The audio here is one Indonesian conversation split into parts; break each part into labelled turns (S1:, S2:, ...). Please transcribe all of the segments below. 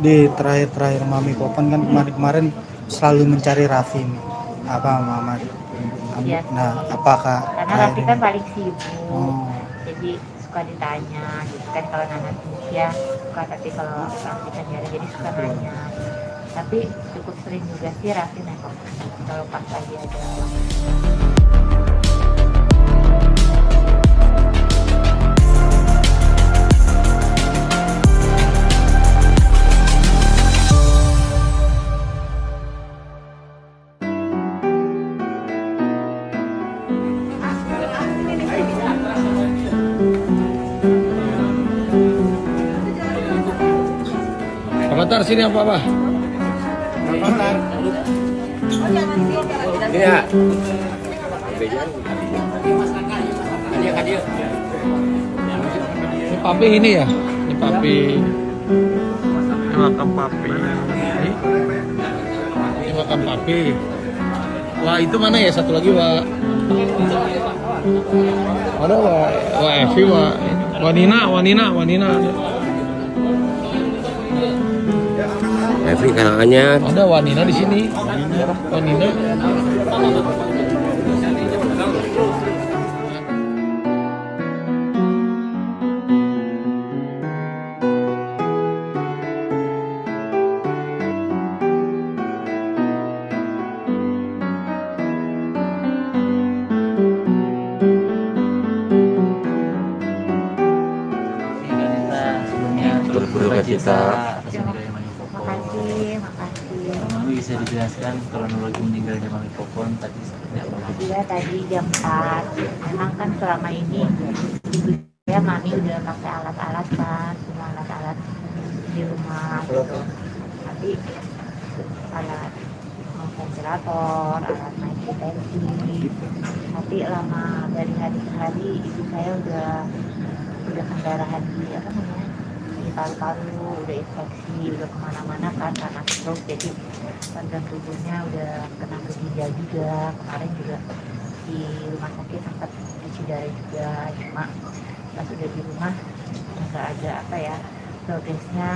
S1: Di terakhir Mami Popon kan kemarin selalu mencari Raffi nih. Apa Mama?
S2: Iya.
S1: Nah, apakah
S2: Karena Raffi kan paling sibuk. Jadi suka ditanya gitu kan, kalau Nana ya suka, tapi kalau Raffi kan jarang, jadi suka nanya. Tapi cukup sering juga sih Raffi nengok kalau pas lagi ada
S3: Avatar sini apa?
S4: Avatar. Iya.
S3: Ini papi ini ya? Ini papi. Ini makam papi. Ini makam papi. Wah, itu mana ya? Satu lagi, Wah. Ada Wah. Wah, Evi, Wah. Wanina.
S4: Evi kanannya.
S3: Ada Wanina di sini. Wanina.
S2: Makasih.
S5: Mami bisa dijelaskan kronologi meninggalnya Mami Popon tadi seperti apa?
S2: Iya, tadi jam 4. Memang kan selama ini ya Mami udah pakai alat-alat kan, semua alat-alat di rumah gitu. Tapi alat ventilator, alat naik tensi. Tapi lama dari hari ke hari ibu saya udah pendarahan di apa namanya? Di paru-paru, udah infeksi, udah kemana-mana kan karena stroke, jadi organ tubuhnya udah kena ke ginjal juga. Kemarin juga di rumah sakit sempat cuci darah juga, cuma pas udah di rumah nggak ada apa ya, progresnya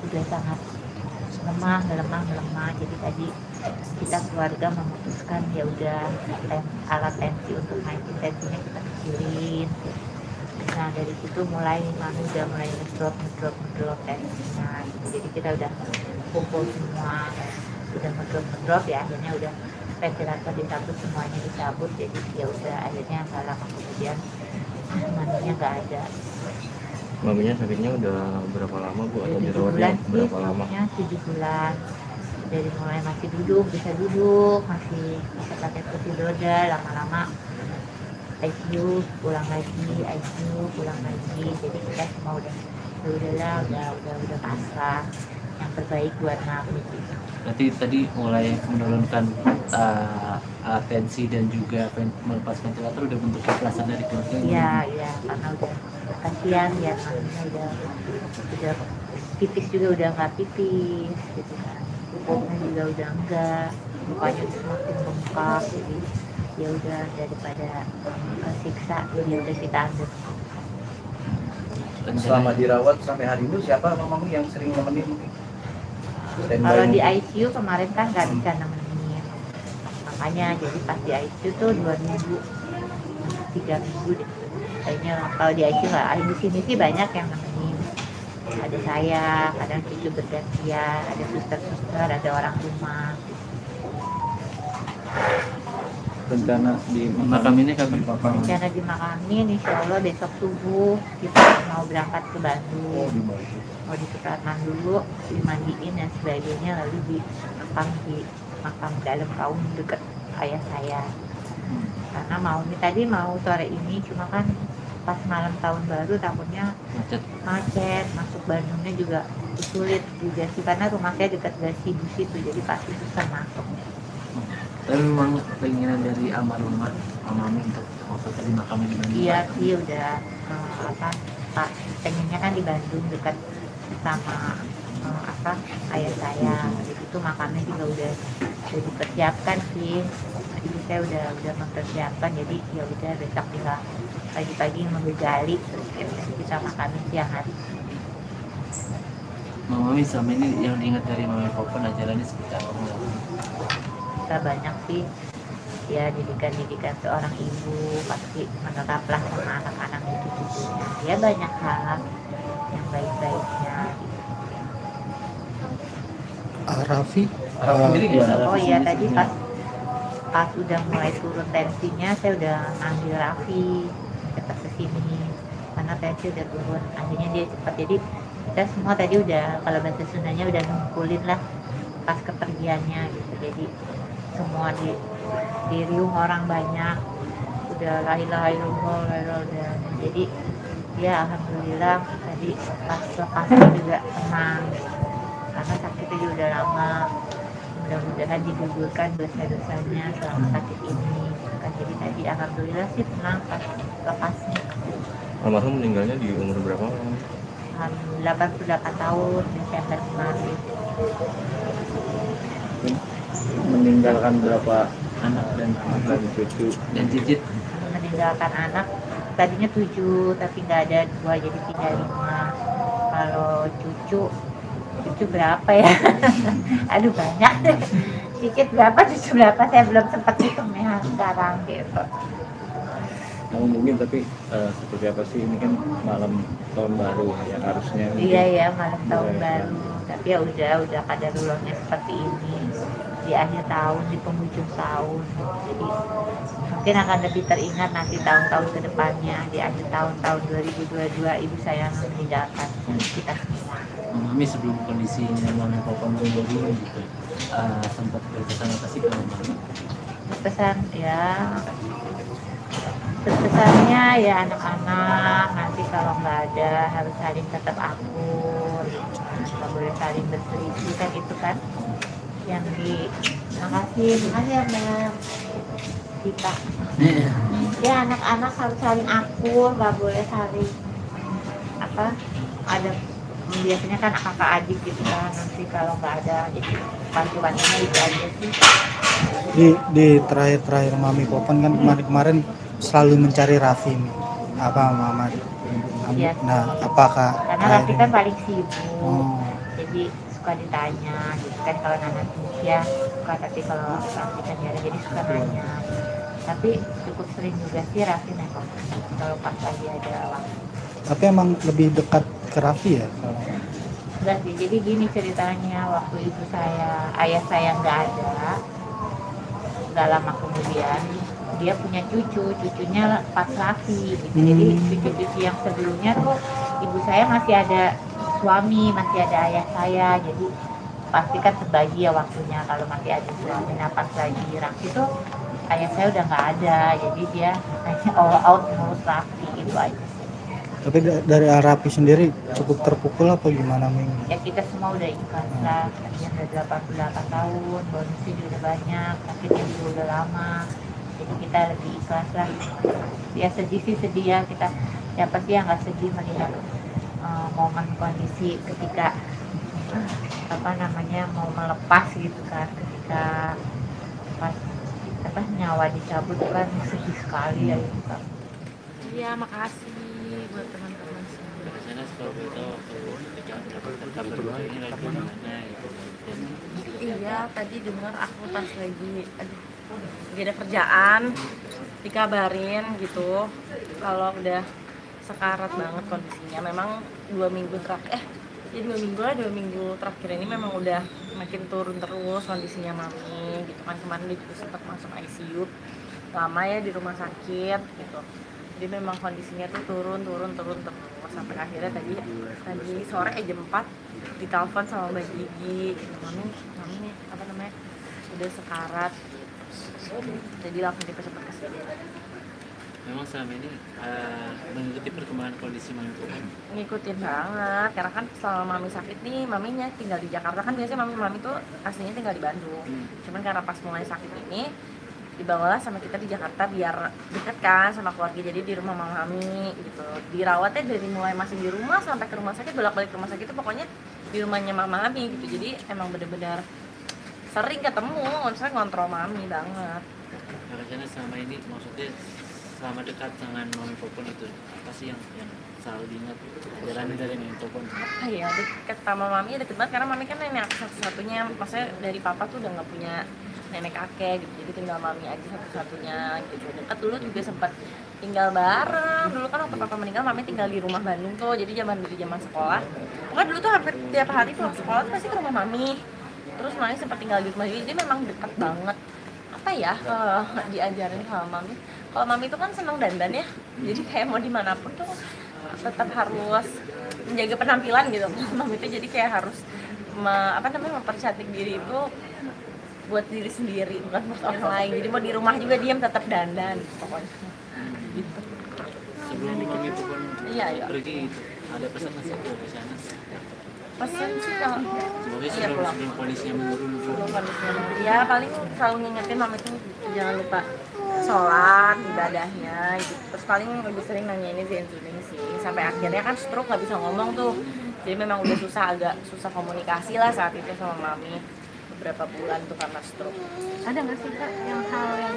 S2: udah sangat melemah. Jadi tadi kita keluarga memutuskan ya udah alat tensi untuk naikin tensinya kita kecilin. Nah dari situ mulai Mami udah mulai ngedrop tensinya gitu. Jadi kita udah kumpul semua, udah ngedrop ya, akhirnya udah ventilator dicabut, semuanya dicabut. Jadi ya udah akhirnya nggak lama kemudian Maminya nggak ada.
S5: Maminya sakitnya udah berapa lama Bu? Atau dirawatnya berapa lama?
S2: 7 bulan. Dari mulai masih bisa duduk, masih pakai kursi roda, lama-lama ICU, pulang lagi. Jadi kita semua udah pasrah. Yang terbaik buat Mami.
S5: Berarti tadi mulai menurunkan tensi dan juga melepas ventilator udah bentuk keikhlasan dari keluarga.
S2: Iya, karena udah kasihan ya, Maminya udah pipis juga udah nggak pipis gitu kan. Pupuknya juga udah enggak, mukanya udah semakin bengkak, jadi ya udah daripada kesiksa, jadi udah kita ambil.
S6: Selama dirawat sampai hari ini siapa Mami yang sering nemenin?
S2: Kalau di ICU kemarin kan nggak bisa nemenin, makanya jadi pas di ICU tuh 2 minggu 3 minggu deh kayaknya. Kalau di ICU nggak, di sini sih banyak yang nemenin, ada saya, kadang cucu bergantian, ada suster, ada orang rumah.
S5: Rencana di makam ini kapan?
S2: Rencana di makamin insya Allah besok subuh kita mau berangkat ke Bandung, mau disekarkan dulu, dimandiin dan sebagainya, lalu di makam dalam kaum dekat ayah saya. Karena mau sore ini, cuma kan pas malam tahun baru takutnya macet, masuk Bandungnya juga sulit juga sih, karena rumah saya dekat Gasibu situ, jadi pasti susah masuk.
S5: Tapi memang keinginan dari almarhumah Mami untuk tadi makamnya di Bandung.
S2: Iya sih, udah Pak pengennya kan di Bandung dekat sama ayah saya. Jadi itu makamnya juga udah dipersiapkan sih. Jadi saya udah mempersiapkan, jadi ya udah besok tinggal pagi-pagi menunggu gali, terus kita makamin siang hari.
S5: Mami selama ini yang diingat dari Mami Popon ajarannya seperti apa?
S2: Kita banyak sih ya didikan seorang ibu, pasti menetaplah sama anak-anak itu cucunya. Dia banyak hal yang baik-baiknya.
S1: Raffi,
S6: Sendiri gimana?
S2: Oh iya, tadi pas udah mulai turun tensinya, saya udah manggil Raffi cepat kesini karena tensi udah turun. Akhirnya dia cepat, jadi kita semua tadi udah, kalau bahasa Sundanya udah ngumpulin lah pas kepergiannya gitu. Jadi semua di riung orang banyak, udah la ilaha illallah, udah. Jadi ya alhamdulillah tadi pas lepasnya juga tenang karena sakitnya juga udah lama. Mudah-mudahan digugurkan dosa-dosanya selama sakit ini. Jadi tadi alhamdulillah sih tenang pas lepasnya.
S3: Almarhum meninggalnya di umur berapa?
S2: 88 tahun Desember kemarin.
S6: Meninggalkan berapa
S5: Anak dan
S6: cucu?
S5: dan cicit.
S2: Meninggalkan anak tadinya 7 tapi nggak ada 2 jadi tinggal 5. Kalau cucu berapa ya? Aduh banyak deh. Cicit berapa, cucu berapa, saya belum sempat hitung ya sekarang gitu.
S6: Mungkin tapi seperti apa sih, ini kan malam tahun baru ya harusnya.
S2: Iya ya, malam tahun baru. Tapi ya udah kadarulahnya seperti ini di akhir tahun, di penghujung tahun. Jadi mungkin akan lebih teringat nanti tahun-tahun kedepannya, di akhir tahun 2022 ibu saya meninggalkan kita semua.
S5: Mami sebelum kondisinya Mami Popon dulu gitu, sempat berpesan apa sih ke Mami?
S2: Berpesannya ya anak-anak nanti kalau nggak ada harus saling tetap akur, nggak boleh saling berselisih kan, itu kan yang makasih ya Mbak Dita. Ya anak-anak harus saling akur, nggak boleh saling ada biasanya kan kakak adik gitu kan, nanti kalau nggak ada jadi bantuannya itu aja sih.
S1: di terakhir Mami Popon kan kemarin selalu mencari Raffi nih. Apa Mama?
S2: Iya.
S1: Nah, apakah
S2: Karena Raffi kan paling sibuk, jadi suka ditanya gitu kan, kalau Nana ya suka, tapi kalau Raffi kan ya jadi suka nanya. Tapi cukup sering juga sih Raffi nengok kalau pas lagi ada waktu.
S1: Tapi emang lebih dekat ke Raffi ya?
S2: Enggak sih, jadi gini ceritanya, waktu ibu saya, ayah saya nggak lama kemudian dia punya cucunya pas Raffi gitu. Jadi cucu-cucu yang sebelumnya tuh ibu saya masih ada suami, masih ada ayah saya, jadi pasti kan terbagi ya waktunya kalau masih ada suami. Nah pas lagi Raffi tuh ayah saya udah nggak ada, jadi dia hanya all out ngurus Raffi itu aja.
S1: Tapi dari Raffi sendiri cukup terpukul apa gimana, Ming?
S2: Ya kita semua udah ikhlas lah, yang udah 88 tahun, bonusnya juga udah banyak, sakitnya juga udah lama, jadi kita lebih ikhlas lah. Ya sedih sih sedih ya, kita siapa sih yang nggak sedih melihat momen kondisi ketika mau melepas gitu kan, ketika pas nyawa dicabut kan sedih sekali ya itu kan. Iya, makasih buat teman-teman semua.
S5: Sana kalau tahu waktu ketika mendapatkan kabar ini lagi di mana gitu.
S7: Iya, tadi dengar aku pas lagi ada kerjaan dikabarin gitu kalau udah sekarat banget kondisinya. Memang 2 minggu terakhir 2 minggu terakhir ini memang udah makin turun terus kondisinya Mami gitu kan. Kemarin dia juga sempat masuk ICU lama ya di rumah sakit gitu. Jadi memang kondisinya tuh turun terus sampai akhirnya tadi sore jam 4 ditelepon sama Mbak Gigi gitu. Mami udah sekarat, jadi langsung dipercepat ke sini.
S5: Memang selama ini mengikuti perkembangan kondisi Mami Popon.
S7: Ngikutin banget, karena kan selama Mami sakit nih, Maminya tinggal di Jakarta. Kan biasanya Mami tuh aslinya tinggal di Bandung, cuman karena pas mulai sakit ini dibawalah sama kita di Jakarta biar deket kan sama keluarga, jadi di rumah Mami gitu. Dirawatnya dari mulai masih di rumah sampai ke rumah sakit, bolak-balik ke rumah sakit itu pokoknya di rumahnya Mami gitu. Jadi emang bener-bener sering ketemu, maksudnya ngontrol Mami banget.
S5: Karena selama ini maksudnya selama dekat dengan mami popon itu apa sih yang selalu diingat ajarannya dari mami popon?
S7: Apa ya, deket sama mami deket banget karena mami kan nenek aku satu-satunya, maksudnya dari papa tuh udah nggak punya nenek kakek gitu, jadi tinggal mami aja satu-satunya gitu. Dekat dulu juga sempat tinggal bareng, dulu kan waktu papa meninggal mami tinggal di rumah Bandung tuh, jadi zaman sekolah pokoknya dulu tuh hampir tiap hari pulang sekolah tuh pasti ke rumah mami, terus mami sempat tinggal di rumah, jadi memang dekat banget. Apa ya diajarin sama mami, kalau mami itu kan seneng dandan ya, jadi kayak mau dimanapun tuh tetap harus menjaga penampilan gitu. Mami itu jadi kayak harus mempercantik diri itu buat diri sendiri, bukan buat orang lain. Jadi mau di rumah juga diam tetap dandan pokoknya gitu.
S5: Sebelum mami popon
S7: Iya.
S5: pergi itu ada pesan-pesan dari sana?
S7: Pesan sih kalau
S5: Semoga
S7: iya, pulang.
S5: sebelum kondisinya menurun
S7: Sebelum kondisinya ya paling selalu ngingetin mami tuh jangan lupa sholat, ibadahnya gitu. Terus paling lebih sering nanyain Zenzuning sih, sampai akhirnya kan stroke nggak bisa ngomong tuh, jadi memang udah agak susah komunikasi lah saat itu sama mami beberapa bulan tuh karena stroke.
S2: Ada nggak sih Kak yang hal yang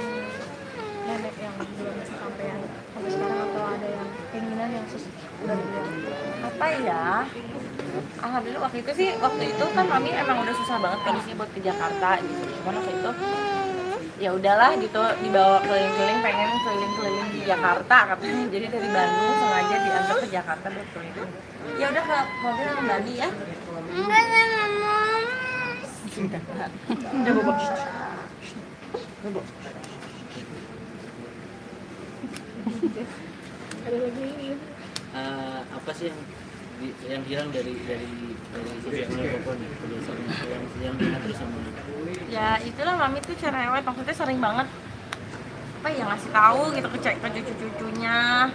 S2: nenek yang belum kesampaian sampai sekarang, atau ada yang keinginan yang udah beliau?
S7: Apa ya, alhamdulillah waktu itu kan mami emang udah susah banget kondisinya buat ke Jakarta gitu, cuman waktu itu ya udahlah gitu, dibawa keliling-keliling, pengen keliling-keliling di Jakarta katanya, jadi dari Bandung sengaja diantar ke Jakarta buat keliling. Ya udah ke mobil sama Bali ya.
S2: Enggak sama mama.
S7: Udah bobo. Bobo.
S2: Ada lagi
S5: Apa sih yang hilang dari sisi mami popon yang diingat terus sama mami?
S7: Ya itulah mami tuh cerewet, maksudnya sering banget apa ya ngasih tahu gitu ke cucu-cucunya.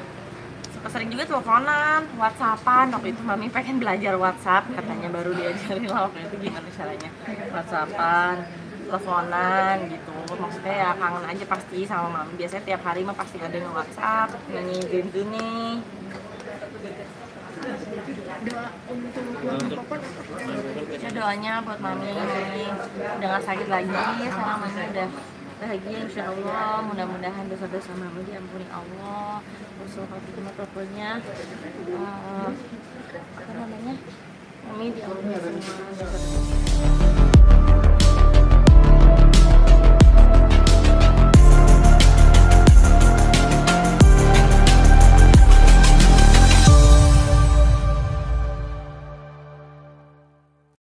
S7: Sering juga teleponan, whatsappan. Waktu itu mami pengen belajar WhatsApp, katanya baru diajarin lah waktu itu gimana caranya whatsappan, teleponan gitu. Maksudnya ya kangen aja pasti sama mami, biasanya tiap hari mah pasti ada yang WhatsApp, nanyain gitu nih.
S2: doa untuk mama popon.
S7: Ya doanya buat mami udah gak sakit lagi, sama mami udah bahagia insya Allah, mudah-mudahan dosa-dosa mami diampuni Allah. Usul Fatimah pokoknya apa namanya, mami diampuni semua dosa-dosa.